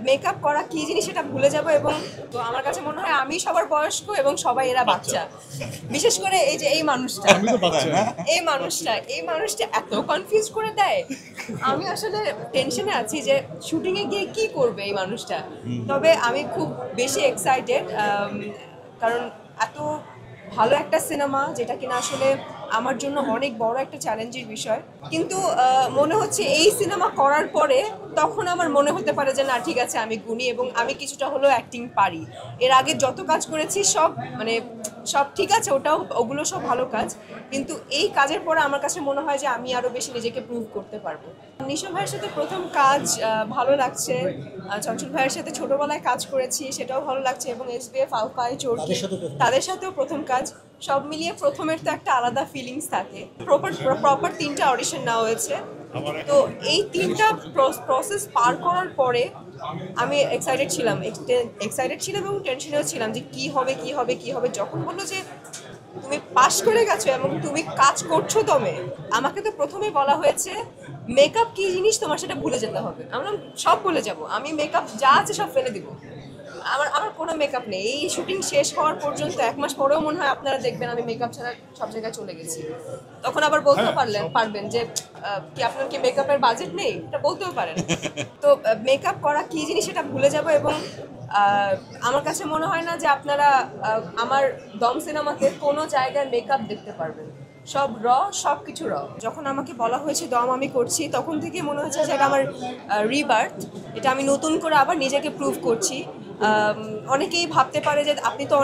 Makeup করা কি জিনিস সেটা ভুলে যাব এবং তো আমার কাছে মনে হয় আমি সবার বয়স্ক এবং সবাই এরা বাচ্চা, বিশেষ করে এই যে এই মানুষটা এত কনফিউজ করে দেয়। আমি আসলে টেনশনে আছি যে শুটিং এ গিয়ে কি করবে এই মানুষটা। তবে আমি খুব বেশি এক্সাইটেড, কারণ এত ভালো একটা সিনেমা যেটা কিনা আসলে আমার জন্য অনেক বড় একটা চ্যালেঞ্জের বিষয়। কিন্তু মনে হচ্ছে এই সিনেমা করার পরে তখন আমার মনে হতে পারে যে না ঠিক আছে আমি গুণী এবং আমি কিছুটা হলেও অ্যাক্টিং পারি। এর আগে যত কাজ করেছি সব ঠিক আছে, ওগুলো সব ভালো কাজ, কিন্তু এই কাজের পরে আমার কাছে মনে হয় যে আমি আরো বেশি নিজেকে প্রুভ করতে পারবো। নিশা ভাইয়ের সাথে প্রথম কাজ ভালো লাগছে, চঞ্চল ভাইয়ের সাথে ছোটবেলায় কাজ করেছি সেটাও ভালো লাগছে, এবং SBF আলফাই চোরকি তাদের সাথেও প্রথম কাজ। সব মিলিয়ে প্রথমের তো একটা আলাদা ফিলিংস থাকে। প্রপার 3টা অডিশন নেওয়া হয়েছে, তো এই 3টা প্রসেস পার করার পরে আমি এক্সাইটেড ছিলাম এবং টেনশনেও ছিলাম যে কি হবে। যখন বললো যে তুমি পাশ করে গেছো এবং তুমি কাজ করছো দমে, আমাকে তো প্রথমেই বলা হয়েছে মেকআপ কি জিনিস তোমার সেটা ভুলে যেতে হবে। আমরা সব ভুলে যাব, আমি মেকআপ যা আছে সব ফেলে দিব, আমার কোনো মেকআপ নেই। এই শুটিং শেষ হওয়ার পর্যন্ত 1 মাস পরেও মনে হয় আপনারা দেখবেন আমি মেকআপ ছাড়া সব জায়গায় চলে গেছি। তখন আবার বলতেও পারবেন যে কি আপনার কি মেকআপের বাজেট নেই, এটা বলতেও পারেন। তো মেকআপ করা কি জিনিস সেটা ভুলে যাব, এবং আমার কাছে মনে হয় না যে আপনারা আমার দম সিনেমাতে কোনো জায়গায় মেকআপ দেখতে পারবেন। সব সবকিছু যখন আমাকে বলা হয়েছে দম আমি করছি, তখন থেকে মনে হচ্ছে যে এটা আমার রিবার্থ, এটা আমি নতুন করে আবার নিজেকে প্রুভ করছি। অনেকেই ভাবতে পারে যে আপনি তো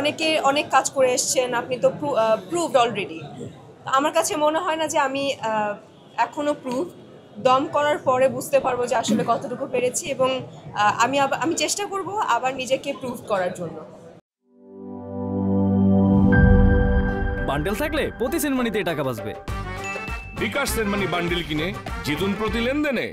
অনেক কাজ করে এসছেন, আপনি তো প্রুভড অলরেডি। আমার কাছে মনে হয় না যে আমি এখনো প্রুভ। দম করার পরে বুঝতে পারবো যে আসলে কতটুকু পেরেছি, এবং আমি চেষ্টা করব আবার নিজেকে প্রুভ করার জন্য। বান্ডেল থাকলে প্রতি সেনমানিতে টাকা বাঁচবে। বিকাশ সেনমানি বান্ডেল কিনে জিতুন প্রতি লেনদেনে।